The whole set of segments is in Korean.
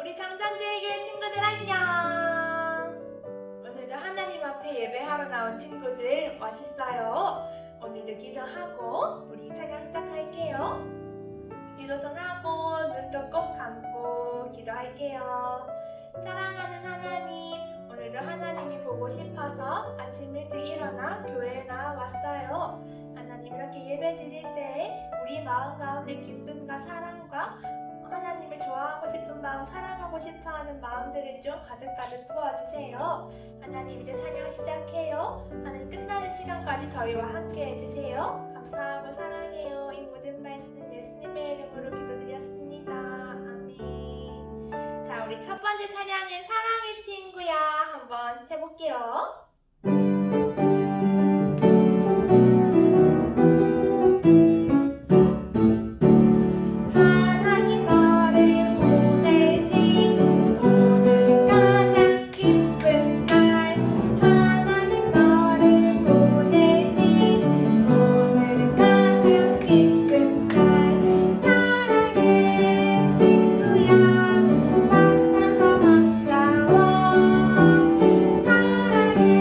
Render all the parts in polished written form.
우리 장전제일교회 친구들 안녕! 오늘도 하나님 앞에 예배하러 나온 친구들 멋있어요. 오늘도 기도하고 우리 찬양 시작할게요. 기도 좀 하고 눈도 꼭 감고 기도할게요. 사랑하는 하나님, 오늘도 하나님이 보고 싶어서 아침 일찍 일어나 교회에 나왔어요. 하나님, 이렇게 예배 드릴 때 우리 마음 가운데 기쁨과 사랑과 하나님을 좋아하고 싶은 마음, 사랑하고 싶어하는 마음들을 좀 가득가득 부어주세요. 하나님, 이제 찬양 시작해요. 하나님, 끝나는 시간까지 저희와 함께 해주세요. 감사하고 사랑해요. 이 모든 말씀 예수님의 이름으로 기도드렸습니다. 아멘. 자, 우리 첫 번째 찬양은 사랑의 친구야 한번 해볼게요. 사랑해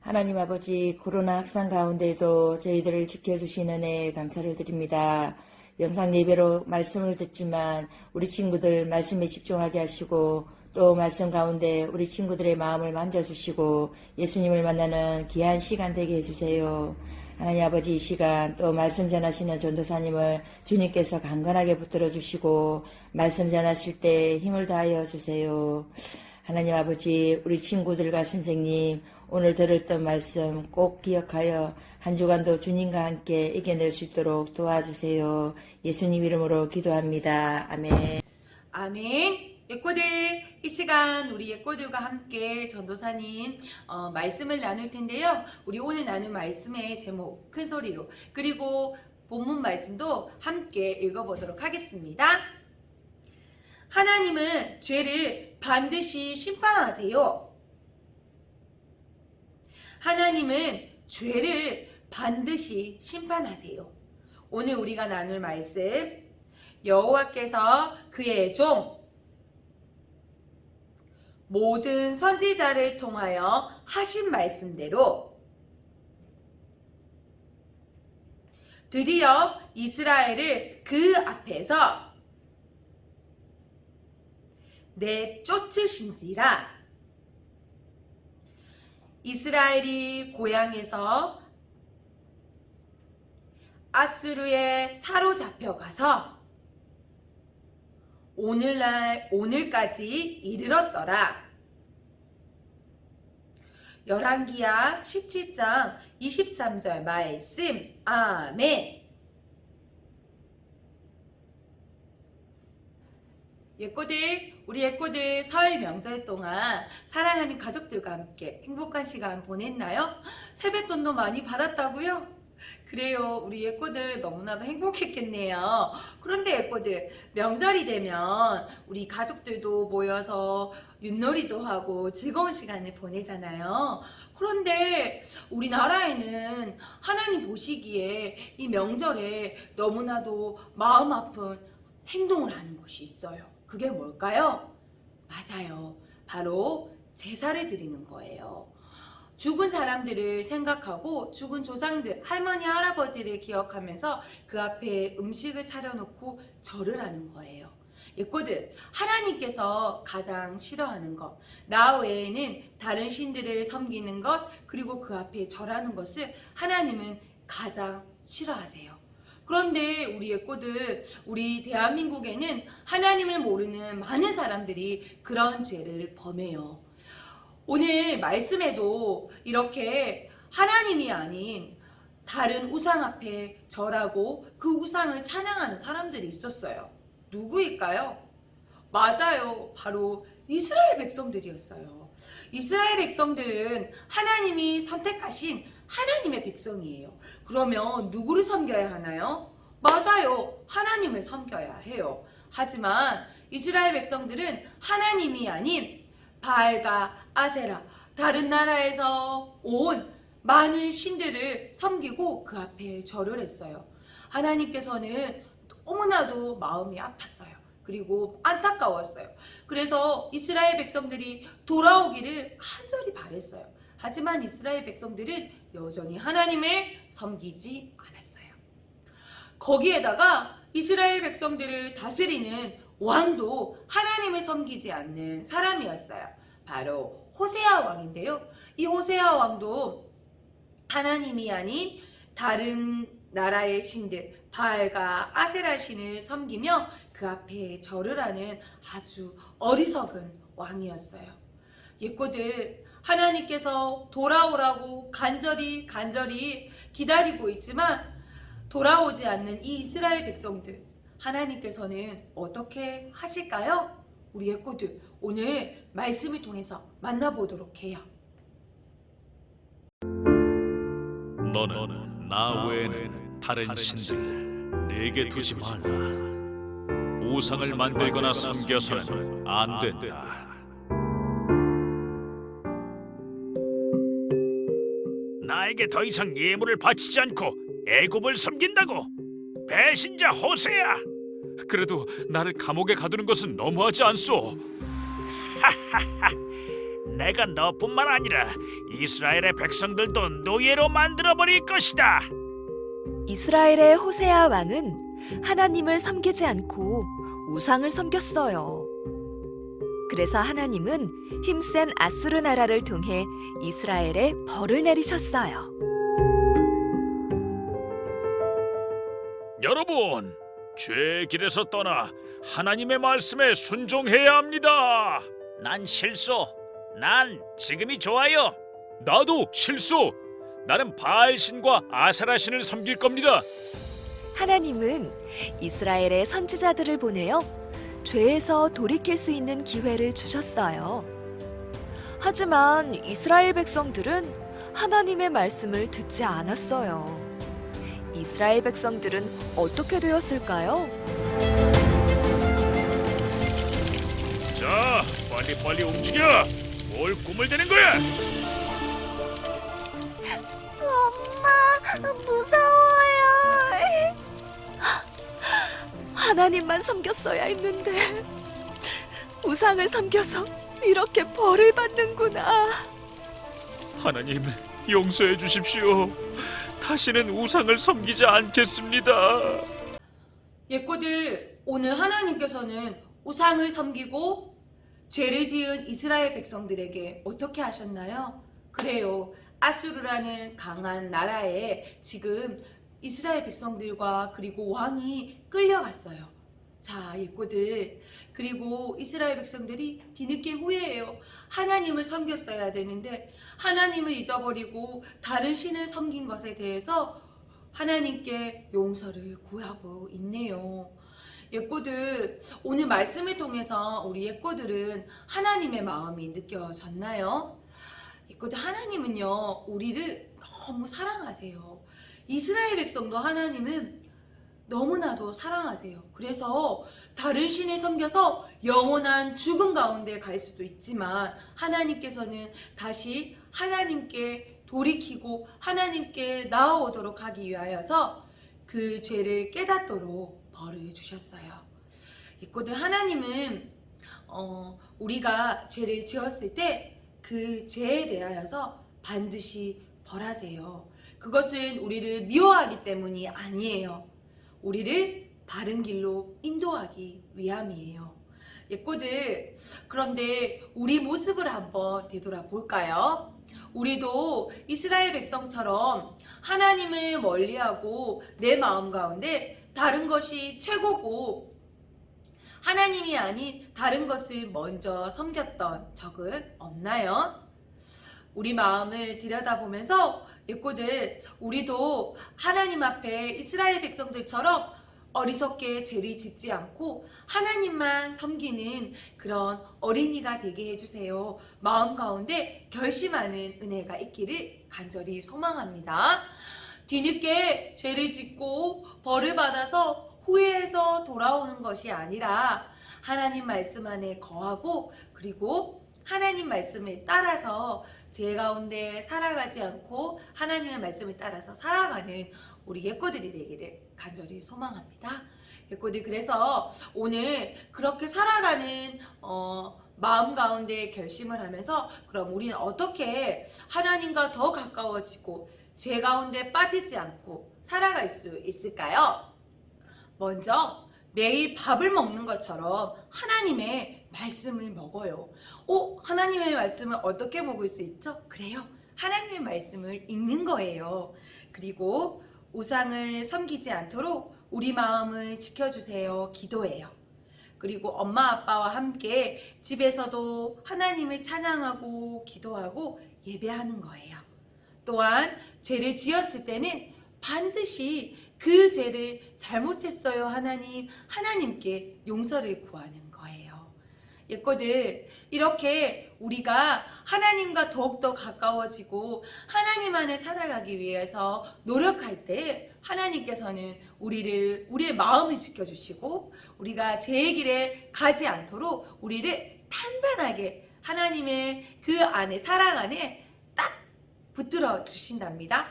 하나님 아버지, 코로나 확산 가운데도 저희들을 지켜주시는 은혜에 감사를 드립니다. 영상 예배로 말씀을 듣지만 우리 친구들 말씀에 집중하게 하시고 또 말씀 가운데 우리 친구들의 마음을 만져주시고 예수님을 만나는 귀한 시간 되게 해주세요. 하나님 아버지, 이 시간 또 말씀 전하시는 전도사님을 주님께서 강건하게 붙들어 주시고 말씀 전하실 때 힘을 다하여 주세요. 하나님 아버지, 우리 친구들과 선생님 오늘 들었던 말씀 꼭 기억하여 한 주간도 주님과 함께 이겨낼 수 있도록 도와주세요. 예수님 이름으로 기도합니다. 아멘. 아멘. 예꼬들, 이 시간 우리 예꼬들과 함께 전도사님 말씀을 나눌 텐데요. 우리 오늘 나눌 말씀의 제목 큰 소리로, 그리고 본문 말씀도 함께 읽어보도록 하겠습니다. 하나님은 죄를 반드시 심판하세요. 하나님은 죄를 반드시 심판하세요. 오늘 우리가 나눌 말씀, 여호와께서 그의 종 모든 선지자를 통하여 하신 말씀대로 드디어 이스라엘을 그 앞에서 내쫓으신지라. 이스라엘이 고향에서 아수르에 사로잡혀 가서 오늘까지 이르렀더라. 열왕기하 17장 23절 말씀. 아멘. 우리 예꼬들 설 명절 동안 사랑하는 가족들과 함께 행복한 시간 보냈나요? 세뱃돈도 많이 받았다고요? 그래요, 우리 예꼬들 너무나도 행복했겠네요. 그런데 예꼬들, 명절이 되면 우리 가족들도 모여서 윷놀이도 하고 즐거운 시간을 보내잖아요. 그런데 우리나라에는 하나님 보시기에 이 명절에 너무나도 마음 아픈 행동을 하는 것이 있어요. 그게 뭘까요? 맞아요. 바로 제사를 드리는 거예요. 죽은 사람들을 생각하고 죽은 조상들, 할머니, 할아버지를 기억하면서 그 앞에 음식을 차려놓고 절을 하는 거예요. 예꼬들, 하나님께서 가장 싫어하는 것, 나 외에는 다른 신들을 섬기는 것, 그리고 그 앞에 절하는 것을 하나님은 가장 싫어하세요. 그런데 우리 예꼬들, 우리 대한민국에는 하나님을 모르는 많은 사람들이 그런 죄를 범해요. 오늘 말씀에도 이렇게 하나님이 아닌 다른 우상 앞에 절하고 그 우상을 찬양하는 사람들이 있었어요. 누구일까요? 맞아요. 바로 이스라엘 백성들이었어요. 이스라엘 백성들은 하나님이 선택하신 하나님의 백성이에요. 그러면 누구를 섬겨야 하나요? 맞아요. 하나님을 섬겨야 해요. 하지만 이스라엘 백성들은 하나님이 아닌 바알과 아세라, 다른 나라에서 온 많은 신들을 섬기고 그 앞에 절을 했어요. 하나님께서는 너무나도 마음이 아팠어요. 그리고 안타까웠어요. 그래서 이스라엘 백성들이 돌아오기를 간절히 바랬어요. 하지만 이스라엘 백성들은 여전히 하나님을 섬기지 않았어요. 거기에다가 이스라엘 백성들을 다스리는 왕도 하나님을 섬기지 않는 사람이었어요. 바로 호세아 왕인데요. 이 호세아 왕도 하나님이 아닌 다른 나라의 신들, 바알과 아세라 신을 섬기며 그 앞에 절을 하는 아주 어리석은 왕이었어요. 예꼬들, 하나님께서 돌아오라고 간절히 기다리고 있지만 돌아오지 않는 이 이스라엘 백성들, 하나님께서는 어떻게 하실까요? 우리 예꼬들, 오늘 말씀을 통해서 만나보도록 해요. 너는 나 외에는 다른 신들 내게 두지 말라. 우상을 만들거나 섬겨서는 안 된다. 나에게 더 이상 예물을 바치지 않고 애굽을 섬긴다고? 배신자 호세야! 그래도 나를 감옥에 가두는 것은 너무하지 않소? 내가 너뿐만 아니라 이스라엘의 백성들도 노예로 만들어버릴 것이다. 이스라엘의 호세아 왕은 하나님을 섬기지 않고 우상을 섬겼어요. 그래서 하나님은 힘센 아수르 나라를 통해 이스라엘에 벌을 내리셨어요. 여러분, 죄의 길에서 떠나 하나님의 말씀에 순종해야 합니다. 난 실수. 난 지금이 좋아요. 나도 실수. 나는 바알신과 아세라신을 섬길 겁니다. 하나님은 이스라엘의 선지자들을 보내어 죄에서 돌이킬 수 있는 기회를 주셨어요. 하지만 이스라엘 백성들은 하나님의 말씀을 듣지 않았어요. 이스라엘 백성들은 어떻게 되었을까요? 자, 빨리빨리 움직여. 뭘 꿈을 대는 거야? 엄마, 무서워요. 하나님만 섬겼어야 했는데 우상을 섬겨서 이렇게 벌을 받는구나. 하나님, 용서해 주십시오. 다시는 우상을 섬기지 않겠습니다. 예꼬들, 오늘 하나님께서는 우상을 섬기고 죄를 지은 이스라엘 백성들에게 어떻게 하셨나요? 그래요. 아수르라는 강한 나라에 지금 이스라엘 백성들과 그리고 왕이 끌려갔어요. 자, 예꼬들, 그리고 이스라엘 백성들이 뒤늦게 후회해요. 하나님을 섬겼어야 되는데 하나님을 잊어버리고 다른 신을 섬긴 것에 대해서 하나님께 용서를 구하고 있네요. 예꼬들, 오늘 말씀을 통해서 우리 예꼬들은 하나님의 마음이 느껴졌나요? 예꼬들, 하나님은요, 우리를 너무 사랑하세요. 이스라엘 백성도 하나님은 너무나도 사랑하세요. 그래서 다른 신을 섬겨서 영원한 죽음 가운데 갈 수도 있지만 하나님께서는 다시 하나님께 돌이키고 하나님께 나아오도록 하기 위하여서 그 죄를 깨닫도록 벌을 주셨어요. 예꼬들, 하나님은 우리가 죄를 지었을 때 그 죄에 대하여서 반드시 벌하세요. 그것은 우리를 미워하기 때문이 아니에요. 우리를 바른 길로 인도하기 위함이에요. 예꼬들, 그런데 우리 모습을 한번 되돌아볼까요? 우리도 이스라엘 백성처럼 하나님을 멀리하고 내 마음 가운데 다른 것이 최고고 하나님이 아닌 다른 것을 먼저 섬겼던 적은 없나요? 우리 마음을 들여다보면서 예꼬들, 우리도 하나님 앞에 이스라엘 백성들처럼 어리석게 죄를 짓지 않고 하나님만 섬기는 그런 어린이가 되게 해주세요. 마음 가운데 결심하는 은혜가 있기를 간절히 소망합니다. 뒤늦게 죄를 짓고 벌을 받아서 후회해서 돌아오는 것이 아니라 하나님 말씀 안에 거하고 그리고 하나님 말씀을 따라서 죄 가운데 살아가지 않고 하나님의 말씀을 따라서 살아가는 우리 예꼬들이 되기를 간절히 소망합니다. 예꼬들, 그래서 오늘 그렇게 살아가는 마음 가운데 결심을 하면서 그럼 우리는 어떻게 하나님과 더 가까워지고 죄 가운데 빠지지 않고 살아갈 수 있을까요? 먼저 매일 밥을 먹는 것처럼 하나님의 말씀을 먹어요. 하나님의 말씀을 어떻게 먹을 수 있죠? 그래요. 하나님의 말씀을 읽는 거예요. 그리고 우상을 섬기지 않도록 우리 마음을 지켜주세요. 기도해요. 그리고 엄마 아빠와 함께 집에서도 하나님을 찬양하고 기도하고 예배하는 거예요. 또한 죄를 지었을 때는 반드시 그 죄를 잘못했어요 하나님께 용서를 구하는 거예요. 예꼬들, 이렇게 우리가 하나님과 더욱더 가까워지고 하나님 안에 살아가기 위해서 노력할 때 하나님께서는 우리의 마음을 지켜주시고 우리가 죄의 길에 가지 않도록 우리를 단단하게 하나님의 그 안에 사랑 안에 딱 붙들어 주신답니다.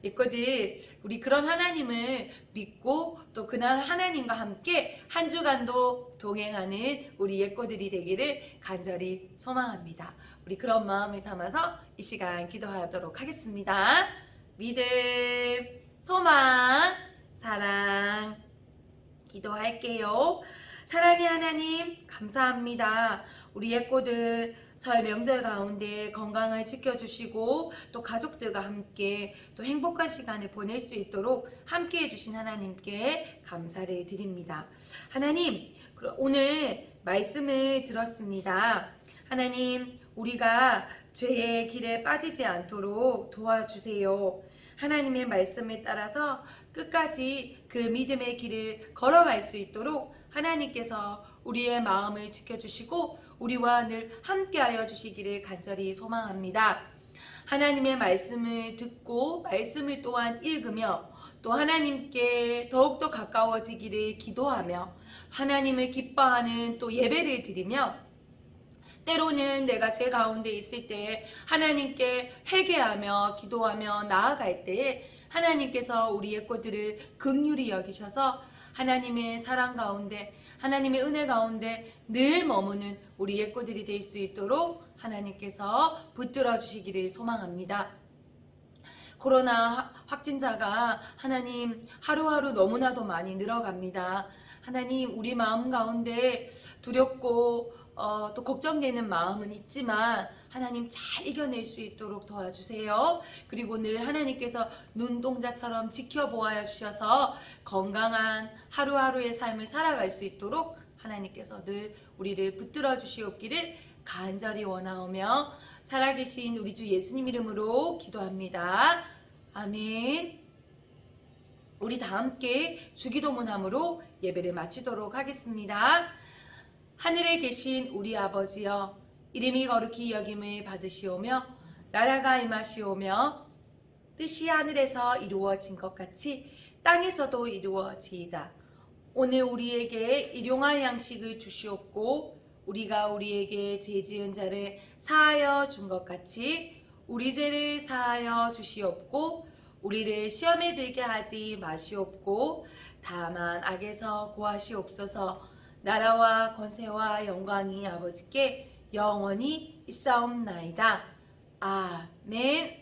예꼬들, 우리 그런 하나님을 믿고 또 그날 하나님과 함께 한 주간도 동행하는 우리 예꼬들이 되기를 간절히 소망합니다. 우리 그런 마음을 담아서 이 시간 기도하도록 하겠습니다. 믿음, 소망, 사랑 기도할게요. 사랑의 하나님 감사합니다. 우리 예꼬들 설 명절 가운데 건강을 지켜주시고 또 가족들과 함께 또 행복한 시간을 보낼 수 있도록 함께 해주신 하나님께 감사를 드립니다. 하나님, 오늘 말씀을 들었습니다. 하나님, 우리가 죄의 길에 빠지지 않도록 도와주세요. 하나님의 말씀을 따라서 끝까지 그 믿음의 길을 걸어갈 수 있도록 하나님께서 우리의 마음을 지켜주시고 우리와 늘 함께하여 주시기를 간절히 소망합니다. 하나님의 말씀을 듣고 말씀을 또한 읽으며 또 하나님께 더욱더 가까워지기를 기도하며 하나님을 기뻐하는 또 예배를 드리며 때로는 내가 제 가운데 있을 때 하나님께 회개하며 기도하며 나아갈 때에 하나님께서 우리 예꼬들을 긍휼히 여기셔서 하나님의 사랑 가운데 하나님의 은혜 가운데 늘 머무는 우리 예꼬들이 될 수 있도록 하나님께서 붙들어 주시기를 소망합니다. 코로나 확진자가 하나님 하루하루 너무나도 많이 늘어갑니다. 하나님, 우리 마음 가운데 두렵고 또 걱정되는 마음은 있지만 하나님 잘 이겨낼 수 있도록 도와주세요. 그리고 늘 하나님께서 눈동자처럼 지켜보아 주셔서 건강한 하루하루의 삶을 살아갈 수 있도록 하나님께서 늘 우리를 붙들어 주시옵기를 간절히 원하오며 살아계신 우리 주 예수님 이름으로 기도합니다. 아멘. 우리 다 함께 주기도문함으로 예배를 마치도록 하겠습니다. 하늘에 계신 우리 아버지여, 이름이 거룩히 여김을 받으시오며 나라가 임하시오며 뜻이 하늘에서 이루어진 것 같이 땅에서도 이루어지이다. 오늘 우리에게 일용할 양식을 주시옵고 우리가 우리에게 죄 지은 자를 사하여 준 것 같이 우리 죄를 사하여 주시옵고 우리를 시험에 들게 하지 마시옵고 다만 악에서 구하시옵소서. 나라와 권세와 영광이 아버지께 영원히 있사옵나이다. 아멘.